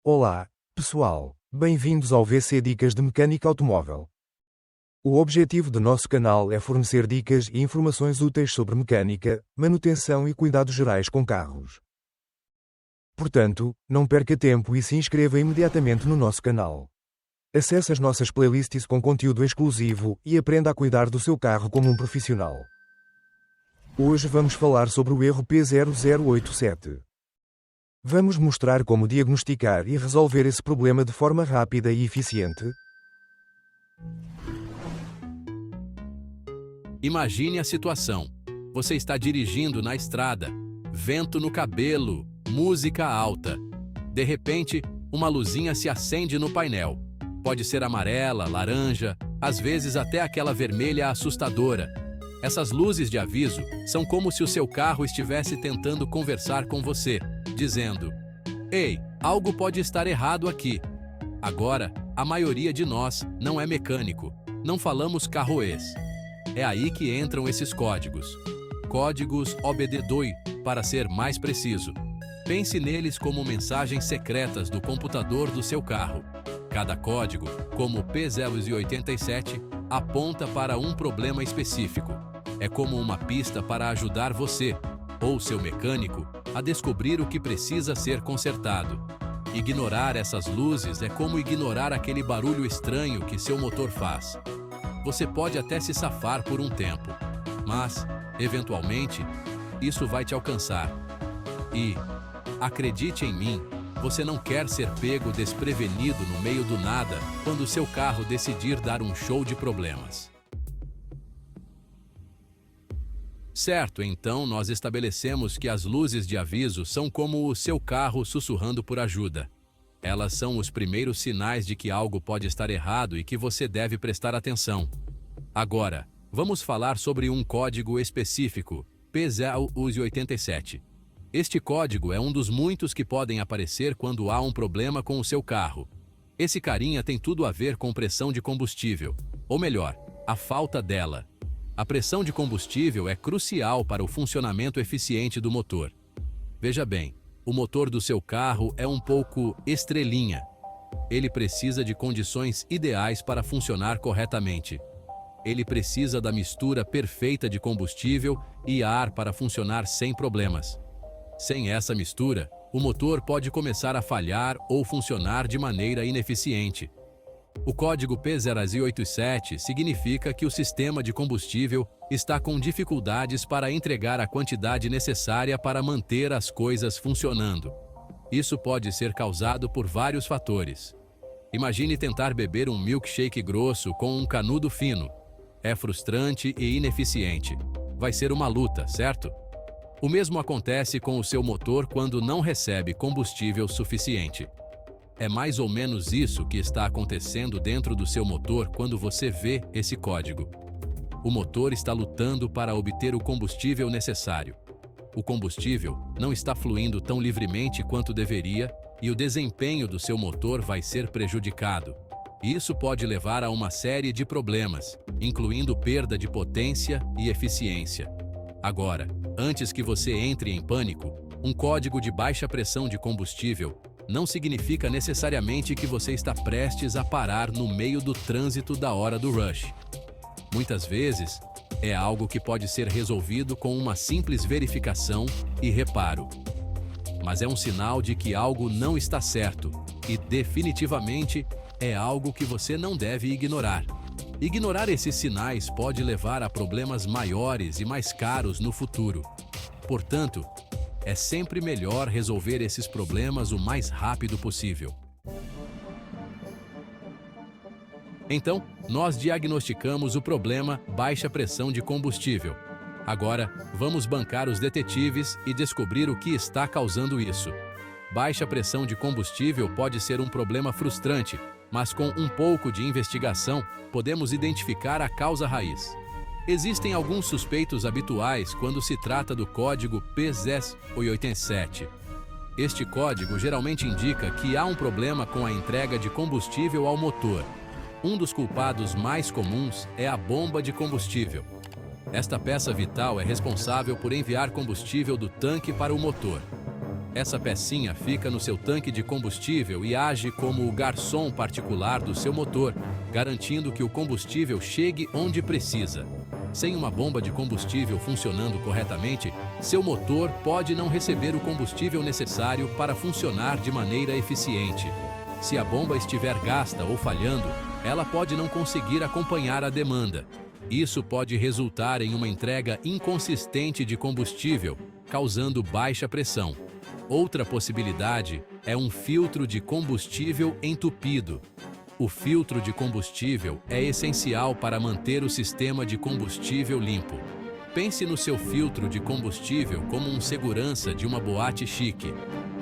Olá, pessoal. Bem-vindos ao VC Dicas de Mecânica Automóvel. O objetivo do nosso canal é fornecer dicas e informações úteis sobre mecânica, manutenção e cuidados gerais com carros. Portanto, não perca tempo e se inscreva imediatamente no nosso canal. Acesse as nossas playlists com conteúdo exclusivo e aprenda a cuidar do seu carro como um profissional. Hoje vamos falar sobre o erro P0087. Vamos mostrar como diagnosticar e resolver esse problema de forma rápida e eficiente. Imagine a situação. Você está dirigindo na estrada, vento no cabelo, música alta. De repente, uma luzinha se acende no painel. Pode ser amarela, laranja, às vezes até aquela vermelha assustadora. Essas luzes de aviso são como se o seu carro estivesse tentando conversar com você, dizendo: "Ei, algo pode estar errado aqui." Agora, a maioria de nós não é mecânico, não falamos carroês. É aí que entram esses códigos. Códigos OBD2, para ser mais preciso. Pense neles como mensagens secretas do computador do seu carro. Cada código, como o P087, aponta para um problema específico. É como uma pista para ajudar você, ou seu mecânico, a descobrir o que precisa ser consertado. Ignorar essas luzes é como ignorar aquele barulho estranho que seu motor faz. Você pode até se safar por um tempo, mas, eventualmente, isso vai te alcançar. E, acredite em mim, você não quer ser pego desprevenido no meio do nada quando seu carro decidir dar um show de problemas. Certo, então nós estabelecemos que as luzes de aviso são como o seu carro sussurrando por ajuda. Elas são os primeiros sinais de que algo pode estar errado e que você deve prestar atenção. Agora, vamos falar sobre um código específico, P087. Este código é um dos muitos que podem aparecer quando há um problema com o seu carro. Esse carinha tem tudo a ver com pressão de combustível, ou melhor, a falta dela. A pressão de combustível é crucial para o funcionamento eficiente do motor. Veja bem, o motor do seu carro é um pouco estrelinha. Ele precisa de condições ideais para funcionar corretamente. Ele precisa da mistura perfeita de combustível e ar para funcionar sem problemas. Sem essa mistura, o motor pode começar a falhar ou funcionar de maneira ineficiente. O código P087 significa que o sistema de combustível está com dificuldades para entregar a quantidade necessária para manter as coisas funcionando. Isso pode ser causado por vários fatores. Imagine tentar beber um milkshake grosso com um canudo fino. É frustrante e ineficiente. Vai ser uma luta, certo? O mesmo acontece com o seu motor quando não recebe combustível suficiente. É mais ou menos isso que está acontecendo dentro do seu motor quando você vê esse código. O motor está lutando para obter o combustível necessário. O combustível não está fluindo tão livremente quanto deveria e o desempenho do seu motor vai ser prejudicado. Isso pode levar a uma série de problemas, incluindo perda de potência e eficiência. Agora, antes que você entre em pânico, um código de baixa pressão de combustível não significa necessariamente que você está prestes a parar no meio do trânsito da hora do rush. Muitas vezes, é algo que pode ser resolvido com uma simples verificação e reparo. Mas é um sinal de que algo não está certo e, definitivamente, é algo que você não deve ignorar. Ignorar esses sinais pode levar a problemas maiores e mais caros no futuro. Portanto, é sempre melhor resolver esses problemas o mais rápido possível. Então, nós diagnosticamos o problema baixa pressão de combustível. Agora, vamos bancar os detetives e descobrir o que está causando isso. Baixa pressão de combustível pode ser um problema frustrante, mas com um pouco de investigação, podemos identificar a causa raiz. Existem alguns suspeitos habituais quando se trata do código P087. Este código geralmente indica que há um problema com a entrega de combustível ao motor. Um dos culpados mais comuns é a bomba de combustível. Esta peça vital é responsável por enviar combustível do tanque para o motor. Essa pecinha fica no seu tanque de combustível e age como o garçom particular do seu motor, garantindo que o combustível chegue onde precisa. Sem uma bomba de combustível funcionando corretamente, seu motor pode não receber o combustível necessário para funcionar de maneira eficiente. Se a bomba estiver gasta ou falhando, ela pode não conseguir acompanhar a demanda. Isso pode resultar em uma entrega inconsistente de combustível, causando baixa pressão. Outra possibilidade é um filtro de combustível entupido. O filtro de combustível é essencial para manter o sistema de combustível limpo. Pense no seu filtro de combustível como um segurança de uma boate chique.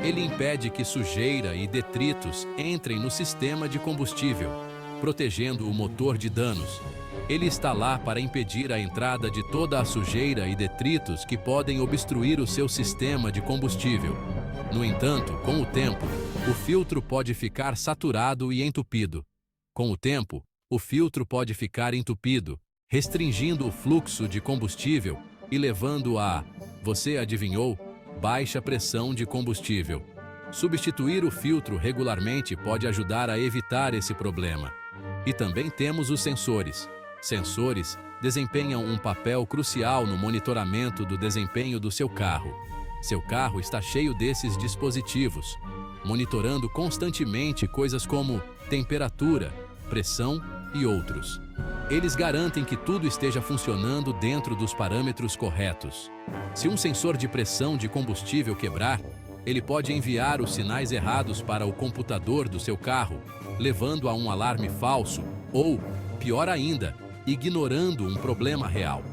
Ele impede que sujeira e detritos entrem no sistema de combustível, protegendo o motor de danos. Ele está lá para impedir a entrada de toda a sujeira e detritos que podem obstruir o seu sistema de combustível. No entanto, com o tempo, o filtro pode ficar saturado e entupido. Com o tempo, o filtro pode ficar entupido, restringindo o fluxo de combustível e levando a, você adivinhou, baixa pressão de combustível. Substituir o filtro regularmente pode ajudar a evitar esse problema. E também temos os sensores. Sensores desempenham um papel crucial no monitoramento do desempenho do seu carro. Seu carro está cheio desses dispositivos, monitorando constantemente coisas como temperatura, pressão e outros. Eles garantem que tudo esteja funcionando dentro dos parâmetros corretos. Se um sensor de pressão de combustível quebrar, ele pode enviar os sinais errados para o computador do seu carro, levando a um alarme falso ou, pior ainda, ignorando um problema real.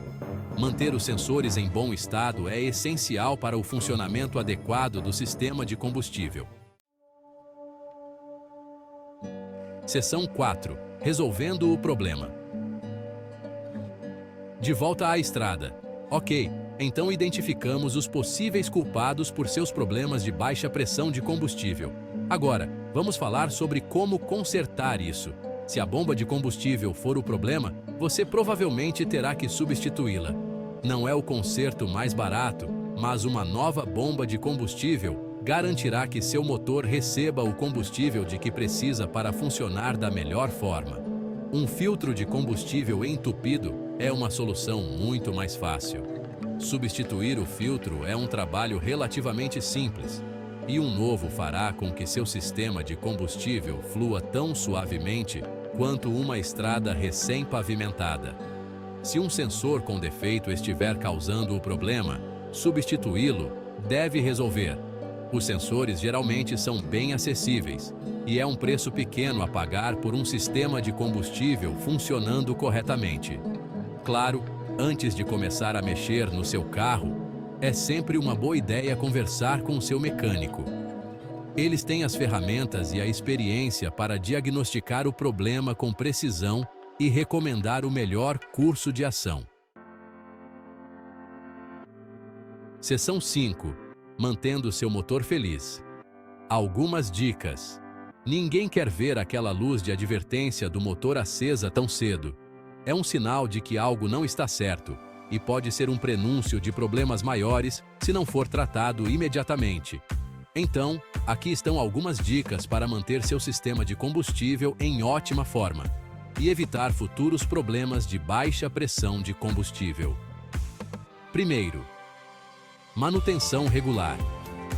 Manter os sensores em bom estado é essencial para o funcionamento adequado do sistema de combustível. Seção 4. Resolvendo o problema. De volta à estrada. Ok, então identificamos os possíveis culpados por seus problemas de baixa pressão de combustível. Agora, vamos falar sobre como consertar isso. Se a bomba de combustível for o problema, você provavelmente terá que substituí-la. Não é o conserto mais barato, mas uma nova bomba de combustível garantirá que seu motor receba o combustível de que precisa para funcionar da melhor forma. Um filtro de combustível entupido é uma solução muito mais fácil. Substituir o filtro é um trabalho relativamente simples, e um novo fará com que seu sistema de combustível flua tão suavemente quanto uma estrada recém-pavimentada. Se um sensor com defeito estiver causando o problema, substituí-lo deve resolver. Os sensores geralmente são bem acessíveis, e é um preço pequeno a pagar por um sistema de combustível funcionando corretamente. Claro, antes de começar a mexer no seu carro, é sempre uma boa ideia conversar com o seu mecânico. Eles têm as ferramentas e a experiência para diagnosticar o problema com precisão e recomendar o melhor curso de ação. Seção 5. Mantendo seu motor feliz. Algumas dicas. Ninguém quer ver aquela luz de advertência do motor acesa tão cedo. É um sinal de que algo não está certo e pode ser um prenúncio de problemas maiores se não for tratado imediatamente. Então, aqui estão algumas dicas para manter seu sistema de combustível em ótima forma e evitar futuros problemas de baixa pressão de combustível. Primeiro, manutenção regular.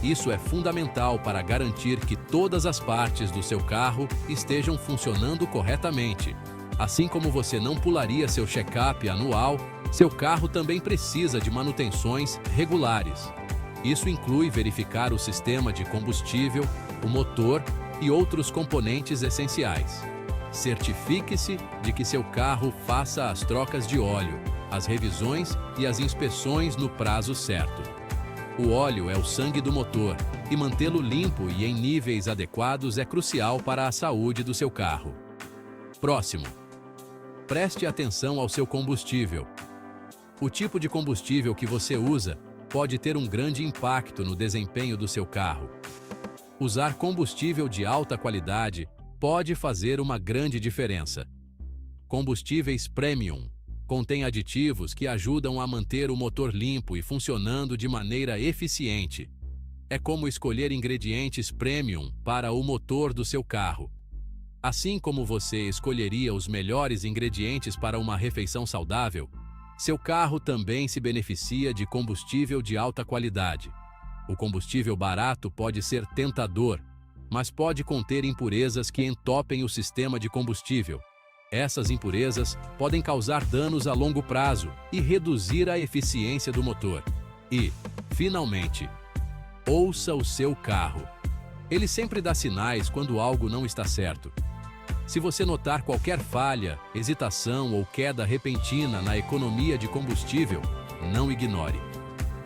Isso é fundamental para garantir que todas as partes do seu carro estejam funcionando corretamente. Assim como você não pularia seu check-up anual, seu carro também precisa de manutenções regulares. Isso inclui verificar o sistema de combustível, o motor e outros componentes essenciais. Certifique-se de que seu carro faça as trocas de óleo, as revisões e as inspeções no prazo certo. O óleo é o sangue do motor, e mantê-lo limpo e em níveis adequados é crucial para a saúde do seu carro. Próximo. Preste atenção ao seu combustível. O tipo de combustível que você usa pode ter um grande impacto no desempenho do seu carro. Usar combustível de alta qualidade pode fazer uma grande diferença. Combustíveis premium contêm aditivos que ajudam a manter o motor limpo e funcionando de maneira eficiente. é como escolher ingredientes premium para o motor do seu carro. Assim como você escolheria os melhores ingredientes para uma refeição saudável, seu carro também se beneficia de combustível de alta qualidade. O combustível barato pode ser tentador, mas pode conter impurezas que entopem o sistema de combustível. Essas impurezas podem causar danos a longo prazo e reduzir a eficiência do motor. E, finalmente, ouça o seu carro. Ele sempre dá sinais quando algo não está certo. Se você notar qualquer falha, hesitação ou queda repentina na economia de combustível, não ignore.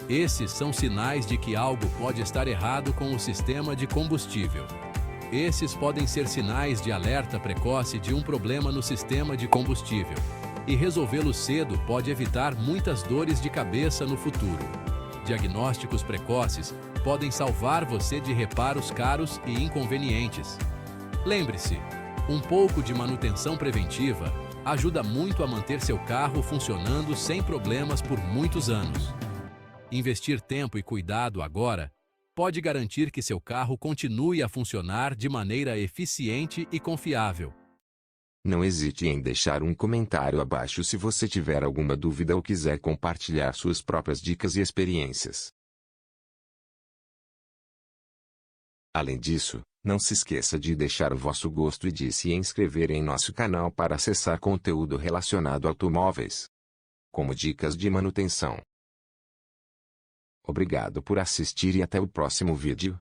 Esses são sinais de que algo pode estar errado com o sistema de combustível. Esses podem ser sinais de alerta precoce de um problema no sistema de combustível. E resolvê-lo cedo pode evitar muitas dores de cabeça no futuro. Diagnósticos precoces podem salvar você de reparos caros e inconvenientes. Lembre-se, um pouco de manutenção preventiva ajuda muito a manter seu carro funcionando sem problemas por muitos anos. Investir tempo e cuidado agora pode garantir que seu carro continue a funcionar de maneira eficiente e confiável. Não hesite em deixar um comentário abaixo se você tiver alguma dúvida ou quiser compartilhar suas próprias dicas e experiências. Além disso, não se esqueça de deixar o vosso gosto e de se inscrever em nosso canal para acessar conteúdo relacionado a automóveis, como dicas de manutenção. Obrigado por assistir e até o próximo vídeo.